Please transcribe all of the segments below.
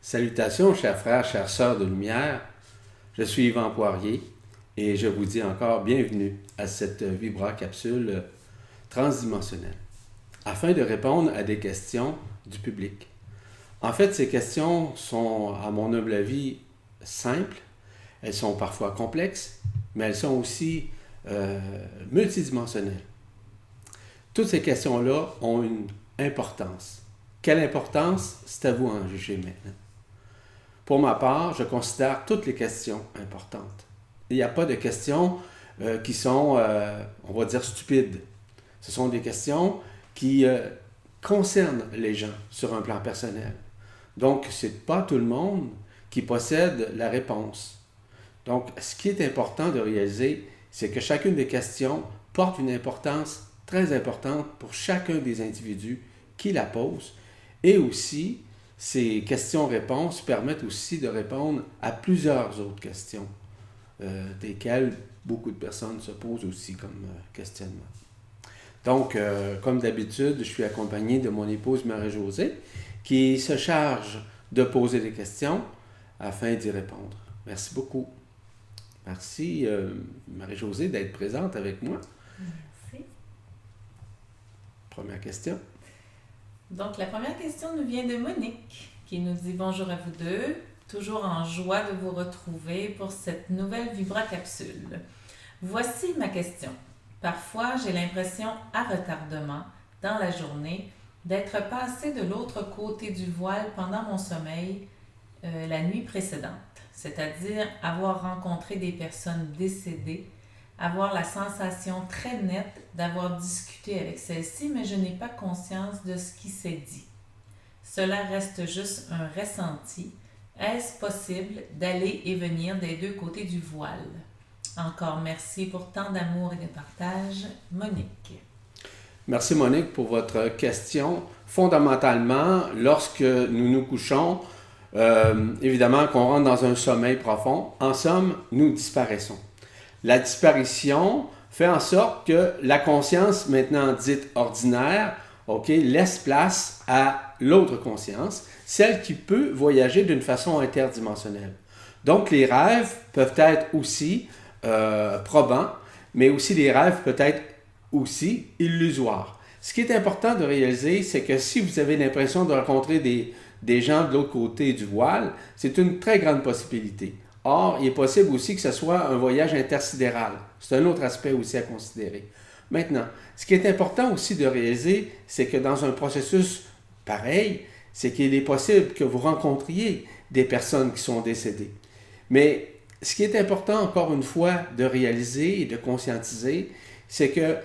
Salutations, chers frères, chères sœurs de lumière. Je suis Yvan Poirier et je vous dis encore bienvenue à cette vibra-capsule transdimensionnelle afin de répondre à des questions du public. En fait, ces questions sont, à mon humble avis, simples. Elles sont parfois complexes, mais elles sont aussi multidimensionnelles. Toutes ces questions-là ont une importance. Quelle importance? C'est à vous d'en juger maintenant. Pour ma part, je considère toutes les questions importantes. Il n'y a pas de questions qui sont, on va dire, stupides. Ce sont des questions qui concernent les gens sur un plan personnel. Donc, ce n'est pas tout le monde qui possède la réponse. Donc, ce qui est important de réaliser, c'est que chacune des questions porte une importance très importante pour chacun des individus qui la posent. Et aussi, ces questions-réponses permettent aussi de répondre à plusieurs autres questions, desquelles beaucoup de personnes se posent aussi comme questionnement. Donc, comme d'habitude, je suis accompagné de mon épouse Marie-Josée, qui se charge de poser des questions afin d'y répondre. Merci beaucoup. Merci, Marie-Josée, d'être présente avec moi. Merci. Première question. Donc, la première question nous vient de Monique, qui nous dit « Bonjour à vous deux, toujours en joie de vous retrouver pour cette nouvelle vibra-capsule. Voici ma question. Parfois, j'ai l'impression, à retardement, dans la journée, d'être passé de l'autre côté du voile pendant mon sommeil la nuit précédente, c'est-à-dire avoir rencontré des personnes décédées, avoir la sensation très nette d'avoir discuté avec celle-ci, mais je n'ai pas conscience de ce qui s'est dit. Cela reste juste un ressenti. Est-ce possible d'aller et venir des deux côtés du voile? Encore merci pour tant d'amour et de partage, Monique. Merci Monique pour votre question. Fondamentalement, lorsque nous nous couchons, évidemment qu'on rentre dans un sommeil profond, en somme, nous disparaissons. La disparition fait en sorte que la conscience, maintenant dite ordinaire, laisse place à l'autre conscience, celle qui peut voyager d'une façon interdimensionnelle. Donc, les rêves peuvent être aussi probants, mais aussi les rêves peuvent être aussi illusoires. Ce qui est important de réaliser, c'est que si vous avez l'impression de rencontrer des gens de l'autre côté du voile, c'est une très grande possibilité. Or, il est possible aussi que ce soit un voyage intersidéral. C'est un autre aspect aussi à considérer. Maintenant, ce qui est important aussi de réaliser, c'est que dans un processus pareil, c'est qu'il est possible que vous rencontriez des personnes qui sont décédées. Mais ce qui est important, encore une fois, de réaliser et de conscientiser, c'est que,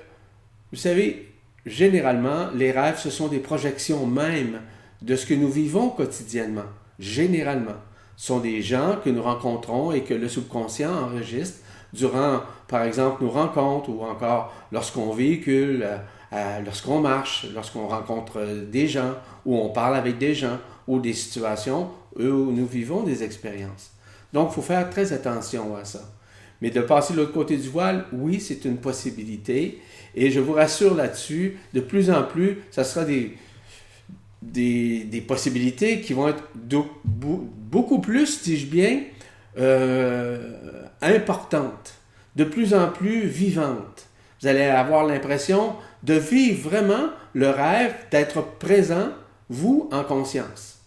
vous savez, généralement, les rêves, ce sont des projections même de ce que nous vivons quotidiennement, généralement. Ce sont des gens que nous rencontrons et que le subconscient enregistre durant, par exemple, nos rencontres ou encore lorsqu'on véhicule, lorsqu'on marche, lorsqu'on rencontre des gens ou on parle avec des gens ou des situations où nous vivons des expériences. Donc, il faut faire très attention à ça. Mais de passer de l'autre côté du voile, oui, c'est une possibilité. Et je vous rassure là-dessus, de plus en plus, ça sera des possibilités qui vont être beaucoup plus, dis-je bien, importantes, de plus en plus vivantes. Vous allez avoir l'impression de vivre vraiment le rêve, d'être présent, vous, en conscience.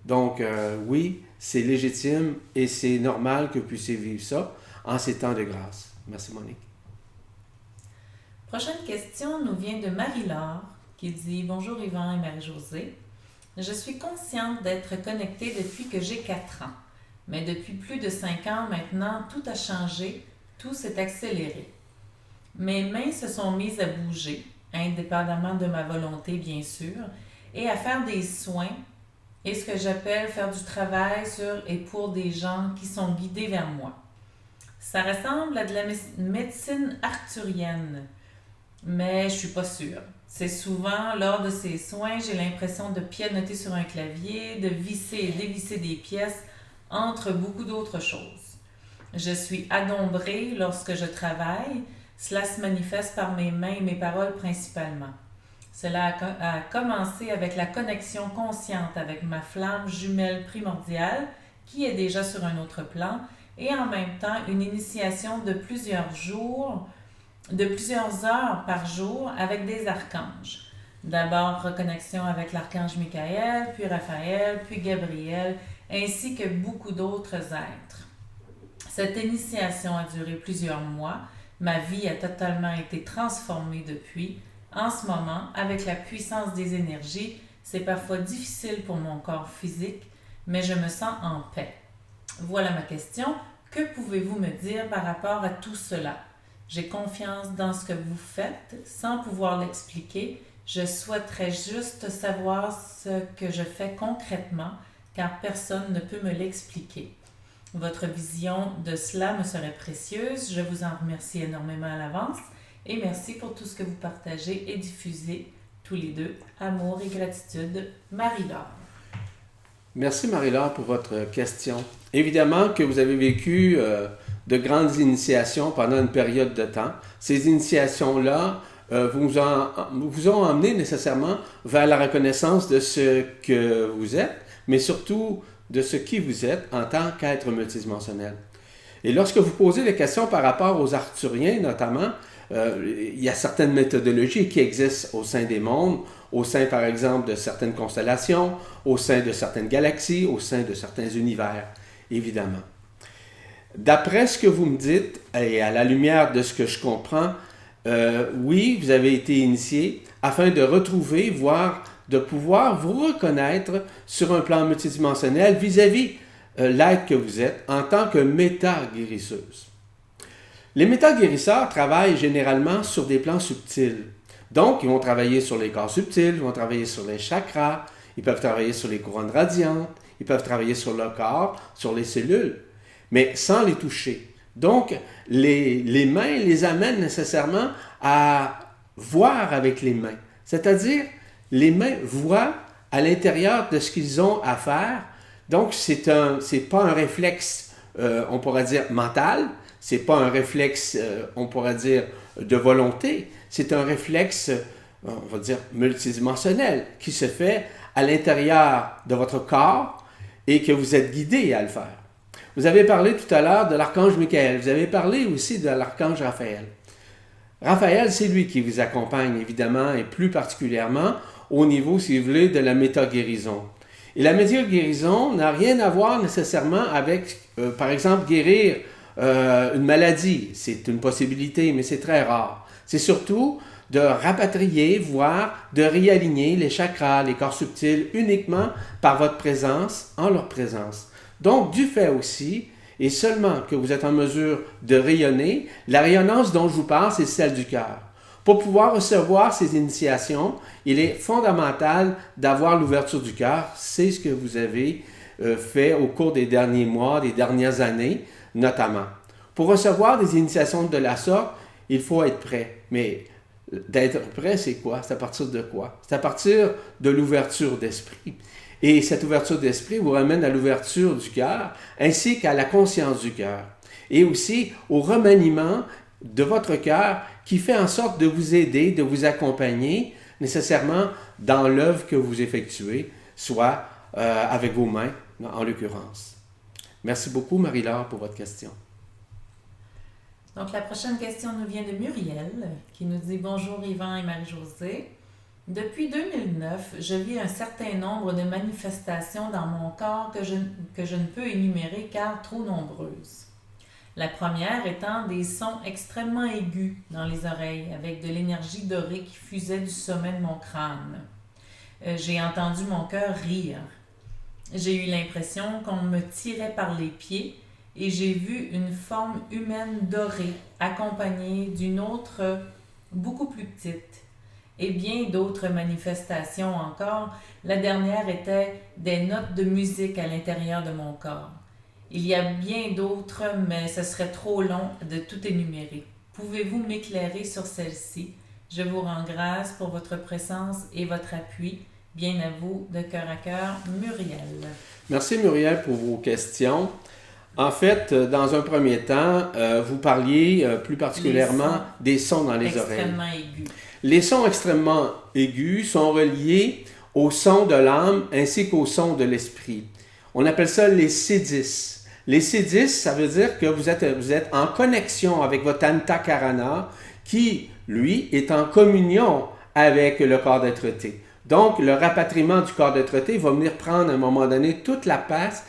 Donc, oui, c'est légitime et c'est normal que vous puissiez vivre ça en ces temps de grâce. Merci, Monique. Prochaine question nous vient de Marie-Laure, qui dit « Bonjour Yvan et Marie-Josée. Je suis consciente d'être connectée depuis que j'ai 4 ans. Mais depuis plus de 5 ans maintenant, tout a changé, tout s'est accéléré. Mes mains se sont mises à bouger, indépendamment de ma volonté bien sûr, et à faire des soins, et ce que j'appelle faire du travail sur et pour des gens qui sont guidés vers moi. Ça ressemble à de la médecine arthurienne, mais je suis pas sûre. C'est souvent, lors de ces soins, j'ai l'impression de pianoter sur un clavier, de visser et dévisser des pièces, entre beaucoup d'autres choses. Je suis adombrée lorsque je travaille, cela se manifeste par mes mains et mes paroles principalement. Cela a commencé avec la connexion consciente avec ma flamme jumelle primordiale, qui est déjà sur un autre plan, et en même temps une initiation de plusieurs heures par jour avec des archanges. D'abord, reconnexion avec l'archange Michael, puis Raphaël, puis Gabriel, ainsi que beaucoup d'autres êtres. Cette initiation a duré plusieurs mois. Ma vie a totalement été transformée depuis. En ce moment, avec la puissance des énergies, c'est parfois difficile pour mon corps physique, mais je me sens en paix. Voilà ma question. Que pouvez-vous me dire par rapport à tout cela? J'ai confiance dans ce que vous faites, sans pouvoir l'expliquer. Je souhaiterais juste savoir ce que je fais concrètement, car personne ne peut me l'expliquer. Votre vision de cela me serait précieuse. Je vous en remercie énormément à l'avance et merci pour tout ce que vous partagez et diffusez tous les deux. Amour et gratitude, Marie-Laure. Merci Marie-Laure pour votre question. Évidemment que vous avez vécu de grandes initiations pendant une période de temps. Ces initiations-là vous ont amené nécessairement vers la reconnaissance de ce que vous êtes, mais surtout de ce qui vous êtes en tant qu'être multidimensionnel. Et lorsque vous posez des questions par rapport aux Arthuriens notamment, il y a certaines méthodologies qui existent au sein des mondes, au sein par exemple de certaines constellations, au sein de certaines galaxies, au sein de certains univers, évidemment. D'après ce que vous me dites, et à la lumière de ce que je comprends, oui, vous avez été initié afin de retrouver, voire de pouvoir vous reconnaître sur un plan multidimensionnel vis-à-vis l'être que vous êtes en tant que méta-guérisseuse. Les méta-guérisseurs travaillent généralement sur des plans subtils. Donc, ils vont travailler sur les corps subtils, ils vont travailler sur les chakras, ils peuvent travailler sur les couronnes radiantes, ils peuvent travailler sur le corps, sur les cellules, mais sans les toucher. Donc, les mains les amènent nécessairement à voir avec les mains. C'est-à-dire, les mains voient à l'intérieur de ce qu'ils ont à faire. Donc, c'est pas un réflexe, on pourrait dire, mental. C'est pas un réflexe, on pourrait dire, de volonté. C'est un réflexe, on va dire, multidimensionnel qui se fait à l'intérieur de votre corps et que vous êtes guidé à le faire. Vous avez parlé tout à l'heure de l'archange Michael. Vous avez parlé aussi de l'archange Raphaël. Raphaël, c'est lui qui vous accompagne, évidemment, et plus particulièrement au niveau, si vous voulez, de la méta-guérison. Et la méta-guérison n'a rien à voir nécessairement avec, par exemple, guérir une maladie. C'est une possibilité, mais c'est très rare. C'est surtout de rapatrier, voire de réaligner les chakras, les corps subtils, uniquement par votre présence, en leur présence. Donc, du fait aussi, et seulement que vous êtes en mesure de rayonner, la rayonnance dont je vous parle, c'est celle du cœur. Pour pouvoir recevoir ces initiations, il est fondamental d'avoir l'ouverture du cœur. C'est ce que vous avez fait au cours des derniers mois, des dernières années, notamment. Pour recevoir des initiations de la sorte, il faut être prêt. Mais d'être prêt, c'est quoi? C'est à partir de quoi? C'est à partir de l'ouverture d'esprit. Et cette ouverture d'esprit vous ramène à l'ouverture du cœur, ainsi qu'à la conscience du cœur. Et aussi au remaniement de votre cœur qui fait en sorte de vous aider, de vous accompagner nécessairement dans l'œuvre que vous effectuez, soit avec vos mains, en l'occurrence. Merci beaucoup, Marie-Laure, pour votre question. Donc, la prochaine question nous vient de Muriel, qui nous dit « Bonjour Yvan et Marie-Josée. Depuis 2009, je vis un certain nombre de manifestations dans mon corps que je ne peux énumérer car trop nombreuses. La première étant des sons extrêmement aigus dans les oreilles, avec de l'énergie dorée qui fusait du sommet de mon crâne. J'ai entendu mon cœur rire. J'ai eu l'impression qu'on me tirait par les pieds et j'ai vu une forme humaine dorée accompagnée d'une autre beaucoup plus petite. Et bien d'autres manifestations encore. La dernière était des notes de musique à l'intérieur de mon corps. Il y a bien d'autres, mais ce serait trop long de tout énumérer. Pouvez-vous m'éclairer sur celle-ci? Je vous rends grâce pour votre présence et votre appui. Bien à vous, de cœur à cœur, Muriel. Merci Muriel pour vos questions. En fait, dans un premier temps, vous parliez plus particulièrement des sons dans les oreilles. Extrêmement aigus. Les sons extrêmement aigus sont reliés au son de l'âme ainsi qu'au son de l'esprit. On appelle ça les C10. Les C10, ça veut dire que vous êtes en connexion avec votre Antakarana qui, lui, est en communion avec le corps d'être-té. Donc, le rapatriement du corps d'être-té va venir prendre à un moment donné toute la place,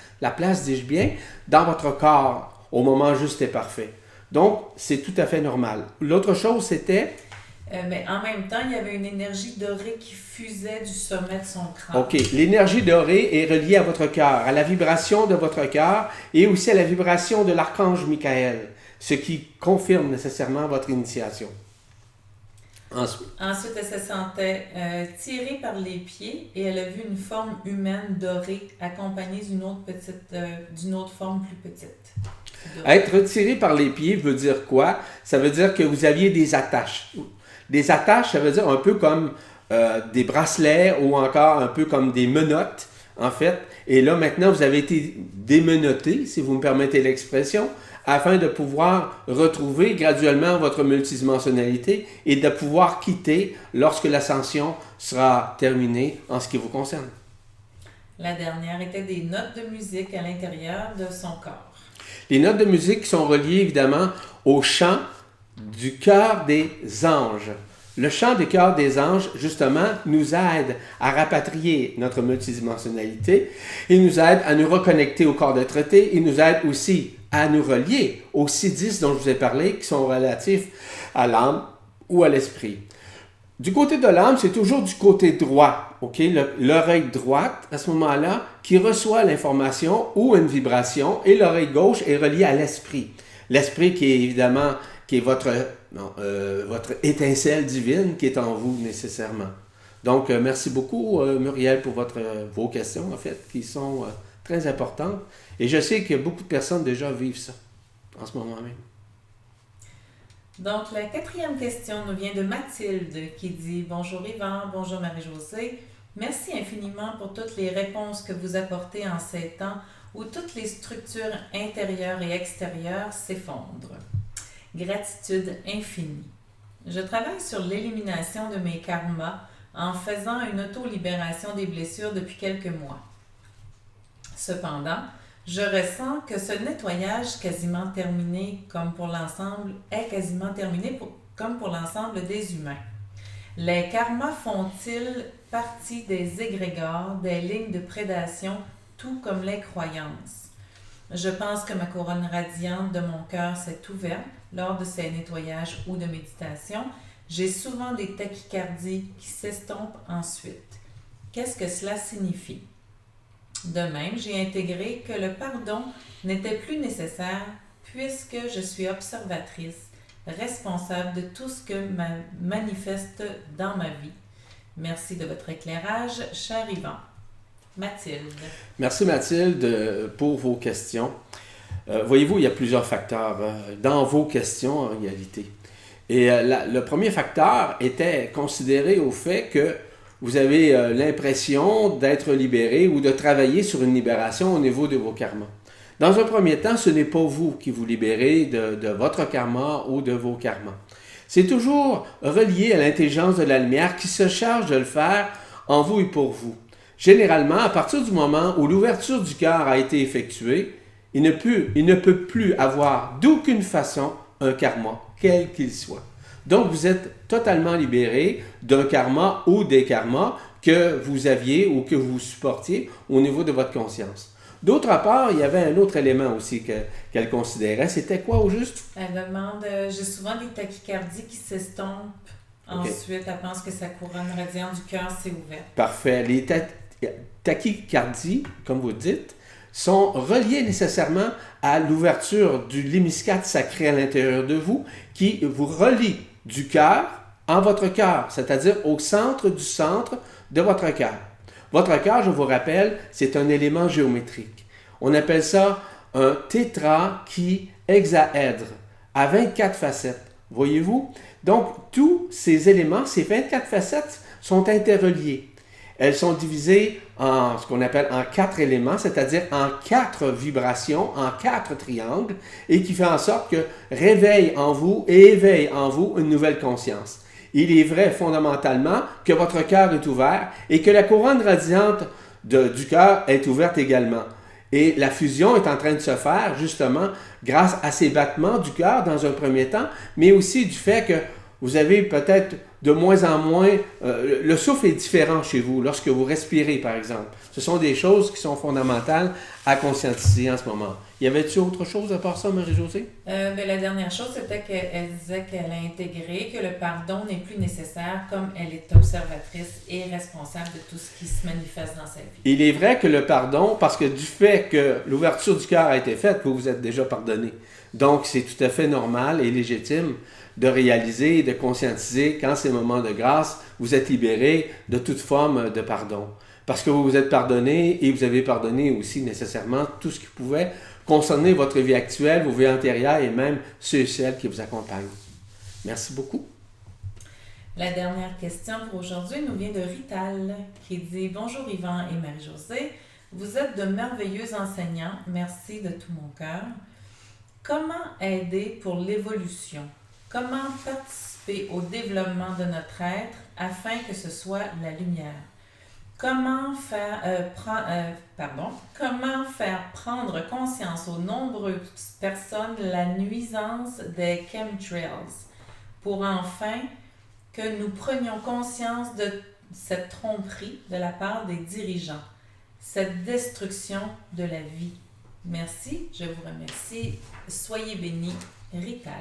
dis-je bien, dans votre corps au moment juste et parfait. Donc, c'est tout à fait normal. L'autre chose, c'était... mais en même temps, il y avait une énergie dorée qui fusait du sommet de son crâne. OK. L'énergie dorée est reliée à votre cœur, à la vibration de votre cœur et aussi à la vibration de l'archange Michael, ce qui confirme nécessairement votre initiation. Ensuite, elle se sentait tirée par les pieds et elle a vu une forme humaine dorée accompagnée d'une autre forme plus petite. Être tiré par les pieds veut dire quoi? Ça veut dire que vous aviez des attaches. Des attaches, ça veut dire un peu comme des bracelets ou encore un peu comme des menottes, en fait. Et là, maintenant, vous avez été démenotté, si vous me permettez l'expression, afin de pouvoir retrouver graduellement votre multidimensionnalité et de pouvoir quitter lorsque l'ascension sera terminée en ce qui vous concerne. La dernière était des notes de musique à l'intérieur de son corps. Les notes de musique sont reliées évidemment au chant du cœur des anges. Le chant du cœur des anges, justement, nous aide à rapatrier notre multidimensionnalité. Il nous aide à nous reconnecter au corps d'être-té. Il nous aide aussi à nous relier aux C10 dont je vous ai parlé, qui sont relatifs à l'âme ou à l'esprit. Du côté de l'âme, c'est toujours du côté droit, ok? L'oreille droite, à ce moment-là, qui reçoit l'information ou une vibration, et l'oreille gauche est reliée à l'esprit. L'esprit qui est évidemment votre étincelle divine qui est en vous nécessairement. Donc, merci beaucoup, Muriel, pour vos questions, en fait, qui sont très importantes. Et je sais que beaucoup de personnes déjà vivent ça, en ce moment même. Donc, la 4e question nous vient de Mathilde qui dit « Bonjour Yvan, bonjour Marie-Josée. Merci infiniment pour toutes les réponses que vous apportez en ces temps où toutes les structures intérieures et extérieures s'effondrent. Gratitude infinie. Je travaille sur l'élimination de mes karmas en faisant une auto-libération des blessures depuis quelques mois. Cependant, je ressens que ce nettoyage quasiment terminé comme pour l'ensemble est quasiment terminé comme pour l'ensemble des humains. Les karmas font-ils partie des égrégores, des lignes de prédation, tout comme les croyances? Je pense que ma couronne radiante de mon cœur s'est ouverte lors de ces nettoyages ou de méditation. J'ai souvent des tachycardies qui s'estompent ensuite. Qu'est-ce que cela signifie? De même, j'ai intégré que le pardon n'était plus nécessaire puisque je suis observatrice, responsable de tout ce que manifeste dans ma vie. Merci de votre éclairage, cher Yvan. Mathilde. Merci Mathilde pour vos questions. Voyez-vous, il y a plusieurs facteurs dans vos questions en réalité. Et le premier facteur était considéré au fait que vous avez l'impression d'être libéré ou de travailler sur une libération au niveau de vos karmas. Dans un premier temps, ce n'est pas vous qui vous libérez de votre karma ou de vos karmas. C'est toujours relié à l'intelligence de la lumière qui se charge de le faire en vous et pour vous. Généralement, à partir du moment où l'ouverture du cœur a été effectuée, il ne peut plus avoir d'aucune façon un karma, quel qu'il soit. Donc, vous êtes totalement libéré d'un karma ou des karmas que vous aviez ou que vous supportiez au niveau de votre conscience. D'autre part, il y avait un autre élément aussi qu'elle considérait. C'était quoi au juste? Elle demande, j'ai souvent des tachycardies qui s'estompent. Okay. Ensuite, elle pense que sa couronne radiante du cœur s'est ouverte. Parfait. Les tachycardies, comme vous dites, sont reliées nécessairement à l'ouverture du l'hémiscate sacré à l'intérieur de vous qui vous relie du cœur en votre cœur, c'est-à-dire au centre du centre de votre cœur. Votre cœur, je vous rappelle, c'est un élément géométrique. On appelle ça un tétrahexaèdre à 24 facettes. Voyez-vous? Donc, tous ces éléments, ces 24 facettes, sont interreliés. Elles sont divisées en ce qu'on appelle en 4 éléments, c'est-à-dire en 4 vibrations, en 4 triangles, et qui fait en sorte que réveille en vous et éveille en vous une nouvelle conscience. Il est vrai fondamentalement que votre cœur est ouvert et que la couronne radiante du cœur est ouverte également. Et la fusion est en train de se faire justement grâce à ces battements du cœur dans un premier temps, mais aussi du fait que vous avez peut-être de moins en moins, le souffle est différent chez vous lorsque vous respirez par exemple. Ce sont des choses qui sont fondamentales à conscientiser en ce moment. Y avait-il autre chose à part ça, Marie-Josée? La dernière chose, c'était qu'elle disait qu'elle a intégré que le pardon n'est plus nécessaire comme elle est observatrice et responsable de tout ce qui se manifeste dans sa vie. Il est vrai que le pardon, parce que du fait que l'ouverture du cœur a été faite, vous vous êtes déjà pardonné. Donc, c'est tout à fait normal et légitime de réaliser et de conscientiser qu'en ces moments de grâce, vous êtes libéré de toute forme de pardon. Parce que vous vous êtes pardonné et vous avez pardonné aussi nécessairement tout ce qui pouvait concerner votre vie actuelle, vos vies antérieures et même ceux et celles qui vous accompagnent. Merci beaucoup. La dernière question pour aujourd'hui nous vient de Rital qui dit « Bonjour Yvan et Marie-Josée, vous êtes de merveilleux enseignants, merci de tout mon cœur. Comment aider pour l'évolution? Comment participer au développement de notre être afin que ce soit la lumière? Comment faire prendre conscience aux nombreuses personnes la nuisance des chemtrails pour enfin que nous prenions conscience de cette tromperie de la part des dirigeants, cette destruction de la vie? Merci, je vous remercie. Soyez bénis, Rital.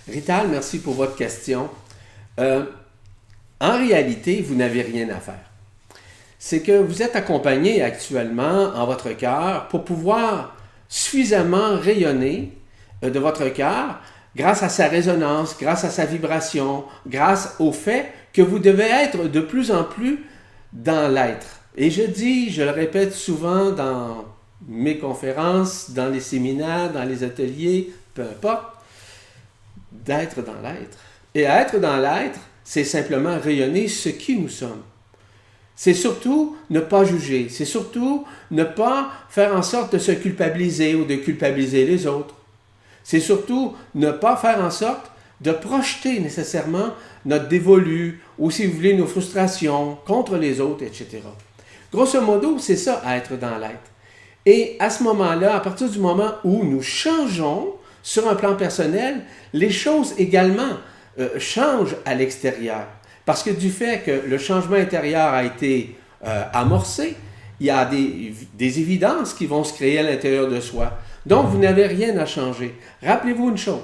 Rital, merci pour votre question. En réalité, vous n'avez rien à faire. C'est que vous êtes accompagné actuellement en votre cœur pour pouvoir suffisamment rayonner de votre cœur grâce à sa résonance, grâce à sa vibration, grâce au fait que vous devez être de plus en plus dans l'être. Et je le répète souvent dans mes conférences, dans les séminaires, dans les ateliers, peu importe, d'être dans l'être. Et être dans l'être, c'est simplement rayonner ce qui nous sommes. C'est surtout ne pas juger, c'est surtout ne pas faire en sorte de se culpabiliser ou de culpabiliser les autres. C'est surtout ne pas faire en sorte de projeter nécessairement notre dévolu ou, si vous voulez, nos frustrations contre les autres, etc. Grosso modo, c'est ça, être dans l'être. Et à ce moment-là, à partir du moment où nous changeons sur un plan personnel, les choses également changent à l'extérieur. Parce que du fait que le changement intérieur a été amorcé, il y a des évidences qui vont se créer à l'intérieur de soi. Donc, vous n'avez rien à changer. Rappelez-vous une chose,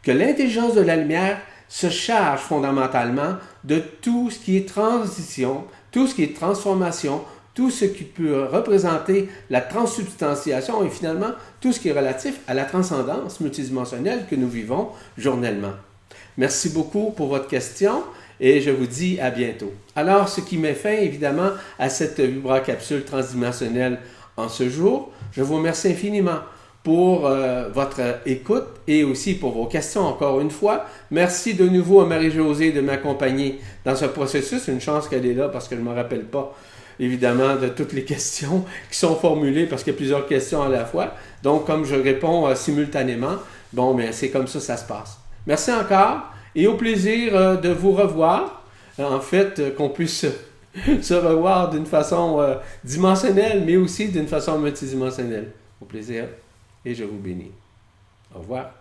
que l'intelligence de la lumière se charge fondamentalement de tout ce qui est transition, tout ce qui est transformation, tout ce qui peut représenter la transsubstantiation et finalement tout ce qui est relatif à la transcendance multidimensionnelle que nous vivons journellement. Merci beaucoup pour votre question et je vous dis à bientôt. Alors, ce qui met fin évidemment à cette vibracapsule transdimensionnelle en ce jour, je vous remercie infiniment pour votre écoute et aussi pour vos questions encore une fois. Merci de nouveau à Marie-Josée de m'accompagner dans ce processus. Une chance qu'elle est là parce qu'elle ne me rappelle pas évidemment de toutes les questions qui sont formulées parce qu'il y a plusieurs questions à la fois. Donc, comme je réponds simultanément, c'est comme ça se passe. Merci encore et au plaisir de vous revoir. En fait, qu'on puisse se revoir d'une façon dimensionnelle, mais aussi d'une façon multidimensionnelle. Au plaisir et je vous bénis. Au revoir.